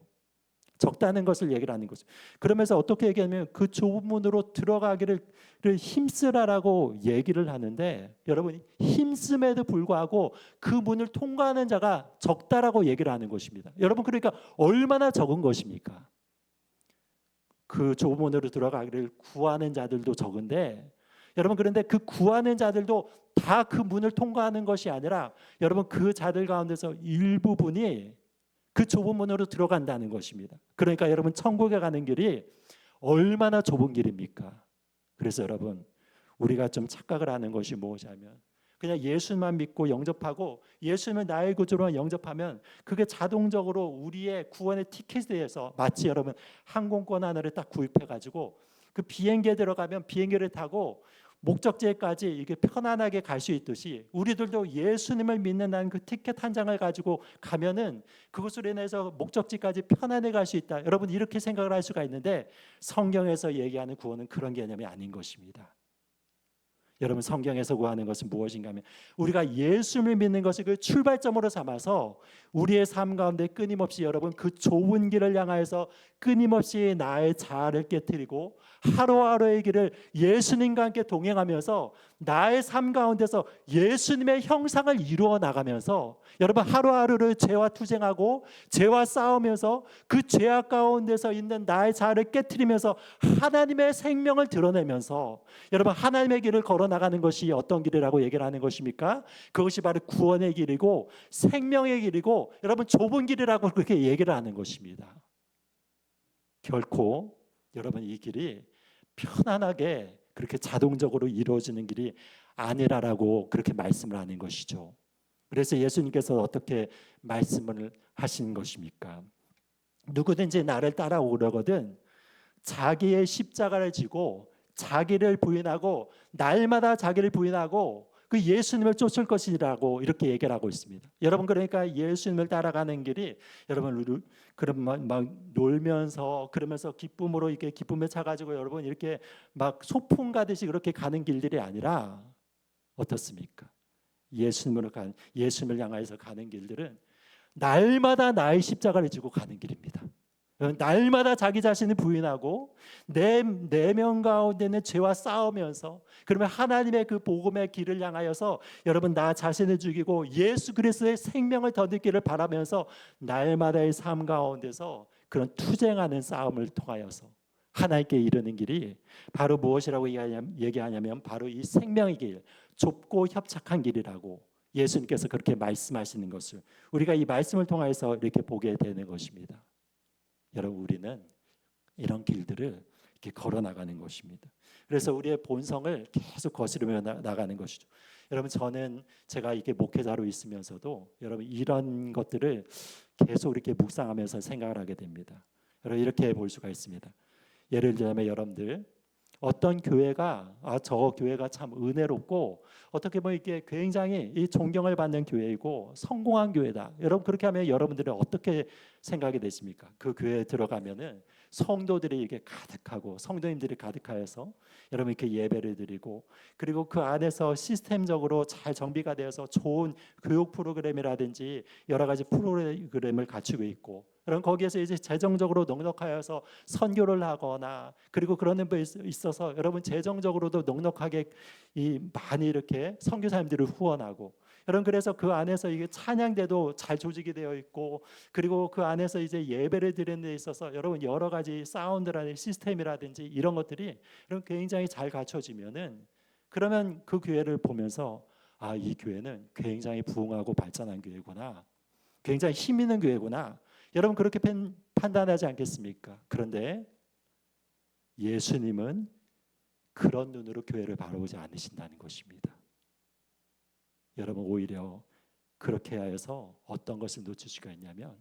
적다는 것을 얘기를 하는 거죠. 그러면서 어떻게 얘기하면 그 좁은 문으로 들어가기를 힘쓰라라고 얘기를 하는데 여러분 힘씀에도 불구하고 그 문을 통과하는 자가 적다라고 얘기를 하는 것입니다. 여러분 그러니까 얼마나 적은 것입니까? 그 좁은 문으로 들어가기를 구하는 자들도 적은데 여러분 그런데 그 구하는 자들도 다 그 문을 통과하는 것이 아니라 여러분 그 자들 가운데서 일부분이 그 좁은 문으로 들어간다는 것입니다. 그러니까 여러분 천국에 가는 길이 얼마나 좁은 길입니까? 그래서 여러분 우리가 좀 착각을 하는 것이 무엇이냐면 그냥 예수만 믿고 영접하고 예수님을 나의 구주로 영접하면 그게 자동적으로 우리의 구원의 티켓에 대해서 마치 여러분 항공권 하나를 딱 구입해 가지고 그 비행기에 들어가면 비행기를 타고 목적지까지 이게 편안하게 갈 수 있듯이 우리들도 예수님을 믿는다는 그 티켓 한 장을 가지고 가면은 그것으로 인해서 목적지까지 편안하게 갈 수 있다. 여러분 이렇게 생각을 할 수가 있는데 성경에서 얘기하는 구원은 그런 개념이 아닌 것입니다. 여러분 성경에서 구하는 것은 무엇인가 하면 우리가 예수를 믿는 것을 그 출발점으로 삼아서 우리의 삶 가운데 끊임없이 여러분 그 좁은 길을 향하여서 끊임없이 나의 자아를 깨트리고 하루하루의 길을 예수님과 함께 동행하면서 나의 삶 가운데서 예수님의 형상을 이루어 나가면서 여러분 하루하루를 죄와 투쟁하고 죄와 싸우면서 그 죄악 가운데서 있는 나의 자아를 깨트리면서 하나님의 생명을 드러내면서 여러분 하나님의 길을 걸어 나가는 것이 어떤 길이라고 얘기를 하는 것입니까? 그것이 바로 구원의 길이고 생명의 길이고 여러분 좁은 길이라고 그렇게 얘기를 하는 것입니다. 결코 여러분 이 길이 편안하게 그렇게 자동적으로 이루어지는 길이 아니라라고 그렇게 말씀을 하는 것이죠. 그래서 예수님께서 어떻게 말씀을 하시는 것입니까? 누구든지 나를 따라오려거든 자기의 십자가를 지고 자기를 부인하고 날마다 자기를 부인하고 그 예수님을 쫓을 것이라고 이렇게 얘기를 하고 있습니다. 여러분 그러니까 예수님을 따라가는 길이 여러분 그런 막 놀면서 그러면서 기쁨으로 이렇게 기쁨에 차가지고 여러분 이렇게 막 소풍 가듯이 그렇게 가는 길들이 아니라 어떻습니까? 예수님을 향해서 가는 길들은 날마다 나의 십자가를 지고 가는 길입니다. 날마다 자기 자신을 부인하고 내 내면 가운데는 죄와 싸우면서 그러면 하나님의 그 복음의 길을 향하여서 여러분 나 자신을 죽이고 예수 그리스도의 생명을 더 얻기를 바라면서 날마다의 삶 가운데서 그런 투쟁하는 싸움을 통하여서 하나님께 이르는 길이 바로 무엇이라고 얘기하냐면 바로 이 생명의 길, 좁고 협착한 길이라고 예수님께서 그렇게 말씀하시는 것을 우리가 이 말씀을 통해서 이렇게 보게 되는 것입니다. 여러분 우리는 이런 길들을 이렇게 걸어 나가는 것입니다. 그래서 우리의 본성을 계속 거스르며 나가는 것이죠. 여러분 저는 제가 이렇게 목회자로 있으면서도 여러분 이런 것들을 계속 이렇게 묵상하면서 생각을 하게 됩니다. 여러분 이렇게 볼 수가 있습니다. 예를 들자면 여러분들 어떤 교회가 저 교회가 참 은혜롭고 어떻게 보면 이게 굉장히 이 존경을 받는 교회이고 성공한 교회다. 여러분 그렇게 하면 여러분들은 어떻게 생각이 되십니까? 그 교회에 들어가면은 성도들이 이렇게 가득하고 성도님들이 가득하여서 여러분 이렇게 예배를 드리고 그리고 그 안에서 시스템적으로 잘 정비가 되어서 좋은 교육 프로그램이라든지 여러 가지 프로그램을 갖추고 있고 여러분 거기에서 이제 재정적으로 넉넉하여서 선교를 하거나 그리고 그런 데 있어서 여러분 재정적으로도 넉넉하게 많이 이렇게 선교사님들을 후원하고 여러분 그래서 그 안에서 이게 찬양대도 잘 조직이 되어 있고 그리고 그 안에서 이제 예배를 드리는 데 있어서 여러분 여러 가지 사운드라든지 시스템이라든지 이런 것들이 여러분 굉장히 잘 갖춰지면은 그러면 그 교회를 보면서 이 교회는 굉장히 부흥하고 발전한 교회구나. 굉장히 힘 있는 교회구나. 여러분 그렇게 판단하지 않겠습니까? 그런데 예수님은 그런 눈으로 교회를 바라보지 않으신다는 것입니다. 여러분 오히려 그렇게 하여서 어떤 것을 놓칠 수가 있냐면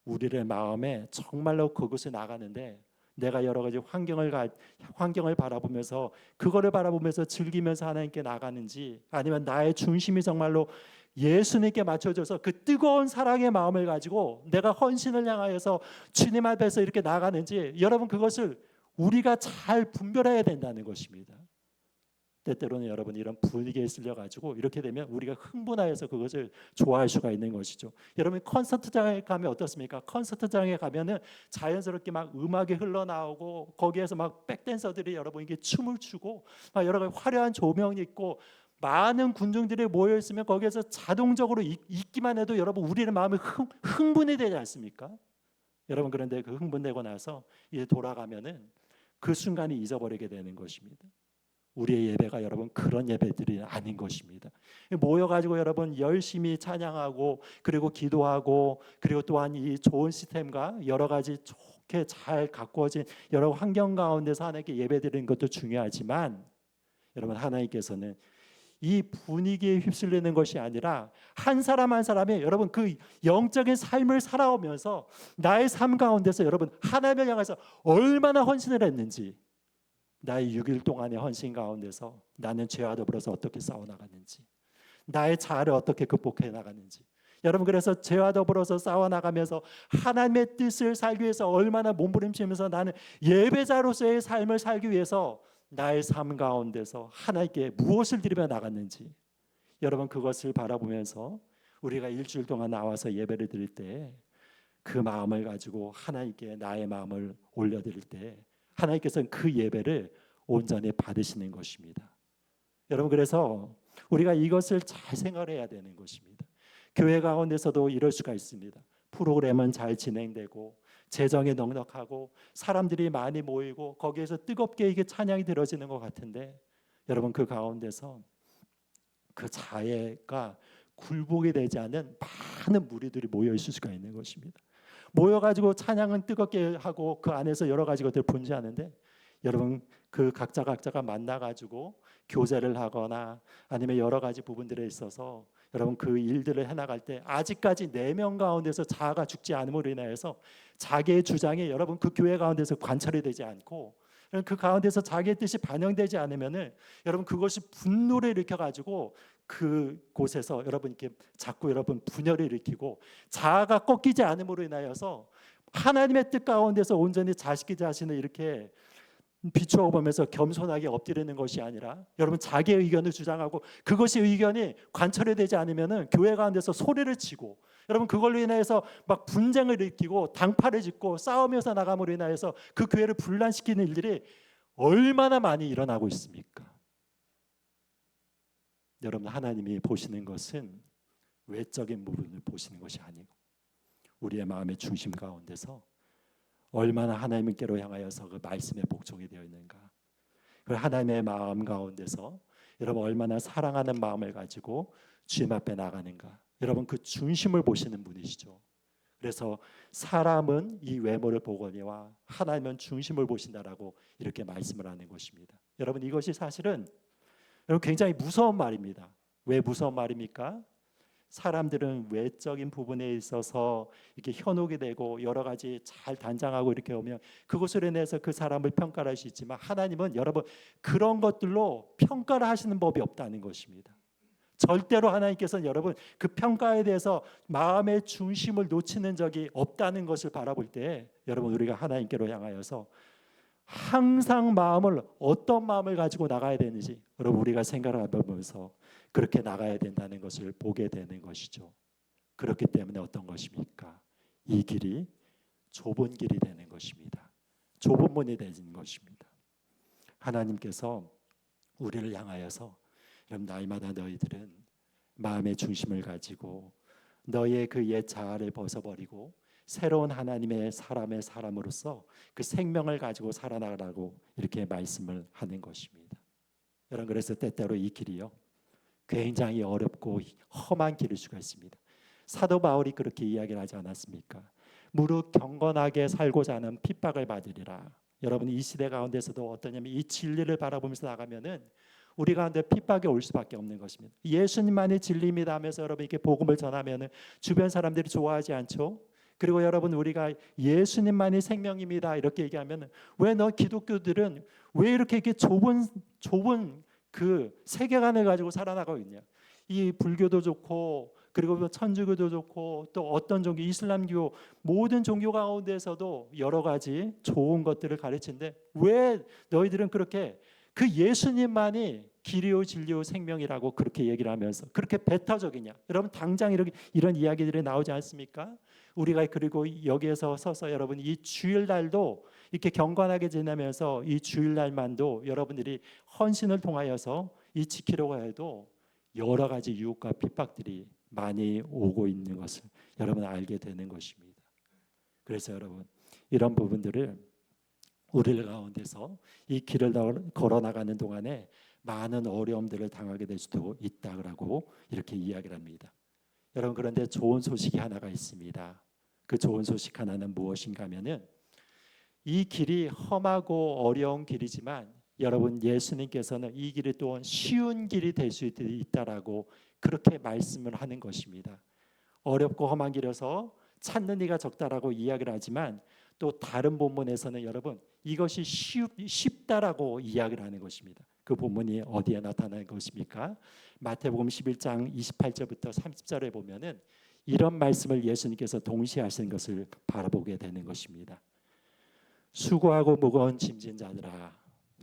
우리의 마음에 정말로 그곳에 나가는데 내가 여러 가지 환경을 바라보면서 그거를 바라보면서 즐기면서 하나님께 나가는지 아니면 나의 중심이 정말로 예수님께 맞춰져서 그 뜨거운 사랑의 마음을 가지고 내가 헌신을 향하여서 주님 앞에서 이렇게 나가는지 여러분 그것을 우리가 잘 분별해야 된다는 것입니다. 때때로는 여러분 이런 분위기에 쓸려가지고 이렇게 되면 우리가 흥분하여서 그것을 좋아할 수가 있는 것이죠. 여러분 콘서트장에 가면 어떻습니까? 콘서트장에 가면은 자연스럽게 막 음악이 흘러나오고 거기에서 막 백댄서들이 여러분 이게 춤을 추고 막 여러 가지 화려한 조명이 있고 많은 군중들이 모여 있으면 거기에서 자동적으로 있기만 해도 여러분 우리의 마음이 흥분이 되지 않습니까? 여러분 그런데 그 흥분되고 나서 이제 돌아가면은 그 순간이 잊어버리게 되는 것입니다. 우리의 예배가 여러분 그런 예배들이 아닌 것입니다. 모여가지고 여러분 열심히 찬양하고 그리고 기도하고 그리고 또한 이 좋은 시스템과 여러 가지 좋게 잘 가꾸어진 여러 환경 가운데서 하나님께 예배드리는 것도 중요하지만 여러분 하나님께서는 이 분위기에 휩쓸리는 것이 아니라 한 사람 한 사람이 여러분 그 영적인 삶을 살아오면서 나의 삶 가운데서 여러분 하나님을 향해서 얼마나 헌신을 했는지 나의 6일 동안의 헌신 가운데서 나는 죄와 더불어서 어떻게 싸워나갔는지 나의 자아를 어떻게 극복해 나갔는지 여러분 그래서 죄와 더불어서 싸워나가면서 하나님의 뜻을 살기 위해서 얼마나 몸부림치면서 나는 예배자로서의 삶을 살기 위해서 나의 삶 가운데서 하나님께 무엇을 드리며 나갔는지 여러분 그것을 바라보면서 우리가 일주일 동안 나와서 예배를 드릴 때 그 마음을 가지고 하나님께 나의 마음을 올려드릴 때 하나님께서는 그 예배를 온전히 받으시는 것입니다. 여러분 그래서 우리가 이것을 잘 생각해야 되는 것입니다. 교회 가운데서도 이럴 수가 있습니다. 프로그램은 잘 진행되고 재정이 넉넉하고 사람들이 많이 모이고 거기에서 뜨겁게 이게 찬양이 들어지는 것 같은데 여러분 그 가운데서 그 자애가 굴복이 되지 않은 많은 무리들이 모여 있을 수가 있는 것입니다. 모여가지고 찬양은 뜨겁게 하고 그 안에서 여러 가지 것들을 분지하는데 여러분 그 각자가 만나가지고 교제를 하거나 아니면 여러 가지 부분들에 있어서 여러분 그 일들을 해나갈 때 아직까지 4명 가운데서 자아가 죽지 않음으로 인하여서 자기의 주장이 여러분 그 교회 가운데서 관철이 되지 않고 그 가운데서 자기의 뜻이 반영되지 않으면은 여러분 그것이 분노를 일으켜 가지고 그곳에서 여러분 이렇게 자꾸 여러분 분열을 일으키고 자아가 꺾이지 않음으로 인하여서 하나님의 뜻 가운데서 온전히 자기 자신을 이렇게 비추어 보면서 겸손하게 엎드리는 것이 아니라 여러분 자기의 의견을 주장하고 그것이 의견이 관철이 되지 않으면은 교회 가운데서 소리를 치고 여러분 그걸로 인해서 막 분쟁을 일으키고 당파를 짓고 싸우면서 나감으로 인하여서 그 교회를 분란시키는 일들이 얼마나 많이 일어나고 있습니까? 여러분 하나님이 보시는 것은 외적인 부분을 보시는 것이 아니고 우리의 마음의 중심 가운데서 얼마나 하나님께로 향하여서 그 말씀에 복종이 되어 있는가, 그 하나님의 마음 가운데서 여러분 얼마나 사랑하는 마음을 가지고 주님 앞에 나가는가, 여러분 그 중심을 보시는 분이시죠. 그래서 사람은 이 외모를 보거니와 하나님은 중심을 보신다라고 이렇게 말씀을 하는 것입니다. 여러분 이것이 사실은 여러분 굉장히 무서운 말입니다. 왜 무서운 말입니까? 사람들은 외적인 부분에 있어서 이렇게 현혹이 되고 여러 가지 잘 단장하고 이렇게 오면 그것으로 인해서 그 사람을 평가를 할 수 있지만 하나님은 여러분 그런 것들로 평가를 하시는 법이 없다는 것입니다. 절대로 하나님께서는 여러분 그 평가에 대해서 마음의 중심을 놓치는 적이 없다는 것을 바라볼 때 여러분 우리가 하나님께로 향하여서 항상 마음을 어떤 마음을 가지고 나가야 되는지 여러분 우리가 생각을 해보면서 그렇게 나가야 된다는 것을 보게 되는 것이죠. 그렇기 때문에 어떤 것입니까? 이 길이 좁은 길이 되는 것입니다. 좁은 문이 되는 것입니다. 하나님께서 우리를 향하여서 여러분 날마다 너희들은 마음의 중심을 가지고 너희의 그 옛 자아를 벗어버리고 새로운 하나님의 사람으로서 그 생명을 가지고 살아나가라고 이렇게 말씀을 하는 것입니다. 여러분 그래서 때때로 이 길이요 굉장히 어렵고 험한 길일 수가 있습니다. 사도 바울이 그렇게 이야기를 하지 않았습니까? 무릇 경건하게 살고자 하는 핍박을 받으리라. 여러분 이 시대 가운데서도 어떠냐면 이 진리를 바라보면서 나가면은 우리 가운데 핍박이 올 수밖에 없는 것입니다. 예수님만이 진리입니다 하면서 여러분 이렇게 복음을 전하면은 주변 사람들이 좋아하지 않죠? 그리고 여러분 우리가 예수님만이 생명입니다 이렇게 얘기하면 왜 너 기독교들은 왜 이렇게 좁은 그 세계관을 가지고 살아나가고 있냐? 이 불교도 좋고 그리고 천주교도 좋고 또 어떤 종교 이슬람교 모든 종교 가운데서도 여러 가지 좋은 것들을 가르치는데 왜 너희들은 그렇게 그 예수님만이 길이요 진리요 생명이라고 그렇게 얘기를 하면서 그렇게 배타적이냐? 여러분 당장 이런 이야기들이 나오지 않습니까? 우리가 그리고 여기에서 서서 여러분 이 주일날도 이렇게 경건하게 지내면서 이 주일날만도 여러분들이 헌신을 통하여서 이 지키려고 해도 여러 가지 유혹과 핍박들이 많이 오고 있는 것을 여러분 알게 되는 것입니다. 그래서 여러분 이런 부분들을 우리를 가운데서 이 길을 걸어나가는 동안에 많은 어려움들을 당하게 될 수도 있다고 이렇게 이야기를 합니다. 여러분 그런데 좋은 소식이 하나가 있습니다. 그 좋은 소식 하나는 무엇인가 하면은 이 길이 험하고 어려운 길이지만 여러분 예수님께서는 이 길이 또한 쉬운 길이 될 수 있다라고 그렇게 말씀을 하는 것입니다. 어렵고 험한 길에서 찾는 이가 적다라고 이야기를 하지만 또 다른 본문에서는 여러분 이것이 쉽다라고 이야기를 하는 것입니다. 그 본문이 어디에 나타나는 것입니까? 마태복음 11장 28절부터 30절에 보면은 이런 말씀을 예수님께서 동시에 하시는 것을 바라보게 되는 것입니다. 수고하고 무거운 짐진 자들아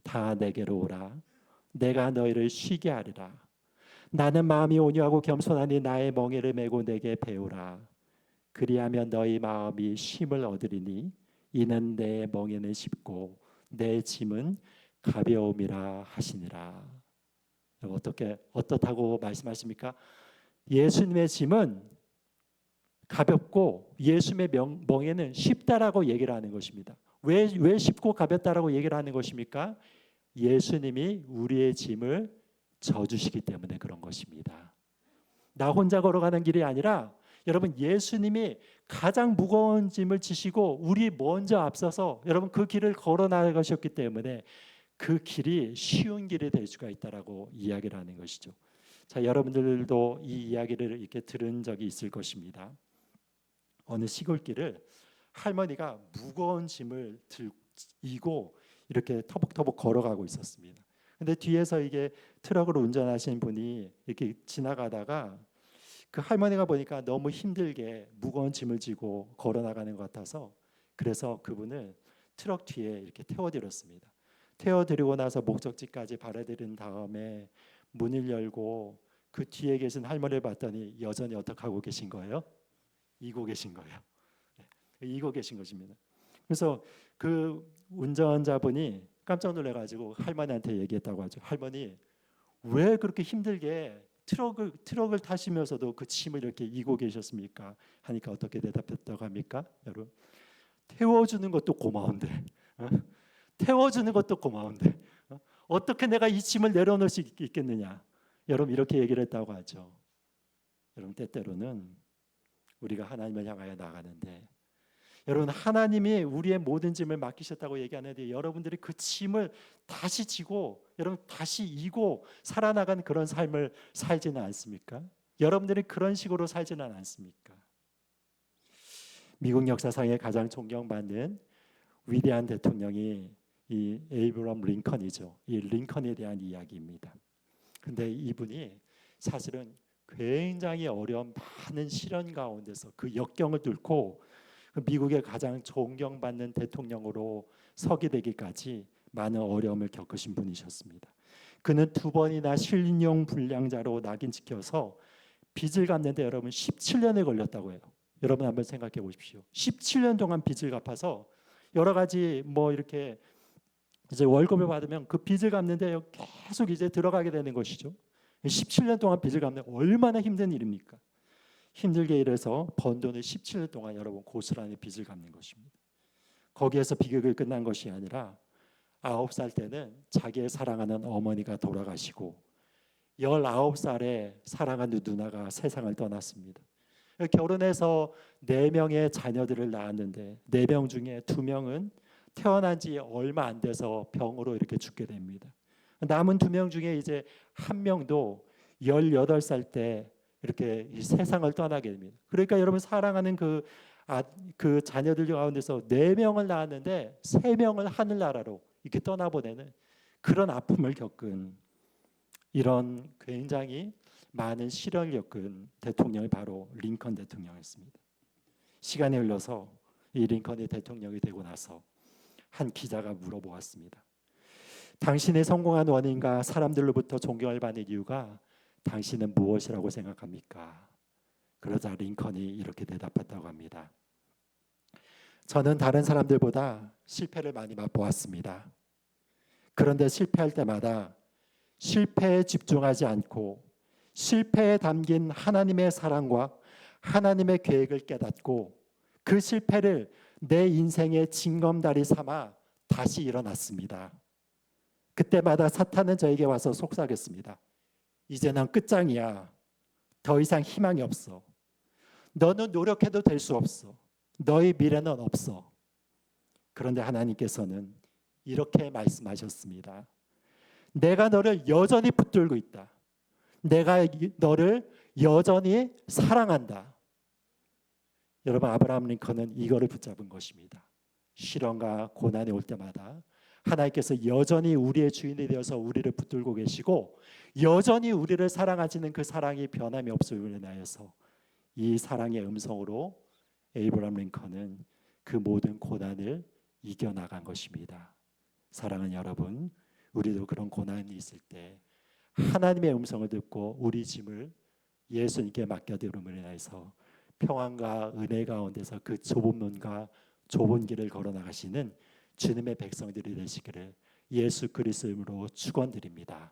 다 내게로 오라. 내가 너희를 쉬게 하리라. 나는 마음이 온유하고 겸손하니 나의 멍에를 메고 내게 배우라. 그리하면 너희 마음이 쉼을 얻으리니 이는 내 멍에는 쉽고 내 짐은 가벼움이라 하시니라. 어떻다고 말씀하십니까? 예수님의 짐은 가볍고 예수님의 멍에는 쉽다라고 얘기를 하는 것입니다. 왜 쉽고 가볍다라고 얘기를 하는 것입니까? 예수님이 우리의 짐을 져주시기 때문에 그런 것입니다. 나 혼자 걸어가는 길이 아니라 여러분 예수님이 가장 무거운 짐을 지시고 우리 먼저 앞서서 여러분 그 길을 걸어 나가셨기 때문에 그 길이 쉬운 길이 될 수가 있다라고 이야기를 하는 것이죠. 자, 여러분들도 이 이야기를 이렇게 들은 적이 있을 것입니다. 어느 시골길을 할머니가 무거운 짐을 이고 이렇게 터벅터벅 걸어가고 있었습니다. 근데 뒤에서 이게 트럭을 운전하신 분이 이렇게 지나가다가 그 할머니가 보니까 너무 힘들게 무거운 짐을 지고 걸어 나가는 것 같아서 그래서 그분을 트럭 뒤에 이렇게 태워드렸습니다. 태워드리고 나서 목적지까지 바래드린 다음에 문을 열고 그 뒤에 계신 할머니를 봤더니 여전히 어떻게 하고 계신 거예요? 이고 계신 거예요. 이고 계신 것입니다. 그래서 그 운전자분이 깜짝 놀라가지고 할머니한테 얘기했다고 하죠. 할머니, 왜 그렇게 힘들게 트럭을 타시면서도 그 짐을 이렇게 이고 계셨습니까? 하니까 어떻게 대답했다고 합니까? 여러분, 태워주는 것도 고마운데, 태워주는 것도 고마운데, 어떻게 내가 이 짐을 내려놓을 수 있겠느냐? 여러분, 이렇게 얘기를 했다고 하죠. 여러분, 때때로는 우리가 하나님을 향하여 나가는데, 여러분, 하나님이 우리의 모든 짐을 맡기셨다고 얘기하는데 여러분들이 그 짐을 다시 지고 여러분 다시 이고 살아나간 그런 삶을 살지는 않습니까? 여러분들이 그런 식으로 살지는 않습니까? 미국 역사상에 가장 존경받는 위대한 대통령이 이 에이브럼 링컨이죠. 이 링컨에 대한 이야기입니다. 근데 이분이 사실은 굉장히 어려운 많은 시련 가운데서 그 역경을 뚫고 미국의 가장 존경받는 대통령으로 서게 되기까지 많은 어려움을 겪으신 분이셨습니다. 그는 2번이나 신용 불량자로 낙인 찍혀서 빚을 갚는데 여러분 17년에 걸렸다고 해요. 여러분 한번 생각해 보십시오. 17년 동안 빚을 갚아서 여러 가지 뭐 이렇게 이제 월급을 받으면 그 빚을 갚는데 계속 이제 들어가게 되는 것이죠. 17년 동안 빚을 갚는 얼마나 힘든 일입니까? 힘들게 일해서 번 돈을 17년 동안 여러분 고스란히 빚을 갚는 것입니다. 거기에서 비극이 끝난 것이 아니라 9살 때는 자기의 사랑하는 어머니가 돌아가시고 19살에 사랑하는 누나가 세상을 떠났습니다. 결혼해서 4명의 자녀들을 낳았는데 4명 중에 2명은 태어난 지 얼마 안 돼서 병으로 이렇게 죽게 됩니다. 남은 2명 중에 이제 1명도 18살 때 이렇게 이 세상을 떠나게 됩니다. 그러니까 여러분 사랑하는 그 자녀들 가운데서 4명을 낳았는데 3명을 하늘나라로 이렇게 떠나보내는 그런 아픔을 겪은 이런 굉장히 많은 시련을 겪은 대통령이 바로 링컨 대통령이었습니다. 시간이 흘러서 이 링컨이 대통령이 되고 나서 한 기자가 물어보았습니다. 당신의 성공한 원인과 사람들로부터 존경을 받는 이유가 당신은 무엇이라고 생각합니까? 그러자 링컨이 이렇게 대답했다고 합니다. 저는 다른 사람들보다 실패를 많이 맛보았습니다. 그런데 실패할 때마다 실패에 집중하지 않고 실패에 담긴 하나님의 사랑과 하나님의 계획을 깨닫고 그 실패를 내 인생의 징검다리 삼아 다시 일어났습니다. 그때마다 사탄은 저에게 와서 속삭였습니다. 이제 난 끝장이야. 더 이상 희망이 없어. 너는 노력해도 될 수 없어. 너의 미래는 없어. 그런데 하나님께서는 이렇게 말씀하셨습니다. 내가 너를 여전히 붙들고 있다. 내가 너를 여전히 사랑한다. 여러분, 아브라함 링컨은 이거를 붙잡은 것입니다. 시련과 고난이 올 때마다 하나님께서 여전히 우리의 주인이 되어서 우리를 붙들고 계시고 여전히 우리를 사랑하시는 그 사랑이 변함이 없음을 인하여서 이 사랑의 음성으로 에이브람 링컨은 그 모든 고난을 이겨나간 것입니다. 사랑하는 여러분, 우리도 그런 고난이 있을 때 하나님의 음성을 듣고 우리 짐을 예수님께 맡겨드림을 인하여서 평안과 은혜 가운데서 그 좁은 문과 좁은 길을 걸어나가시는 주님의 백성들이 되시기를 예수 그리스도 이름으로 축원드립니다.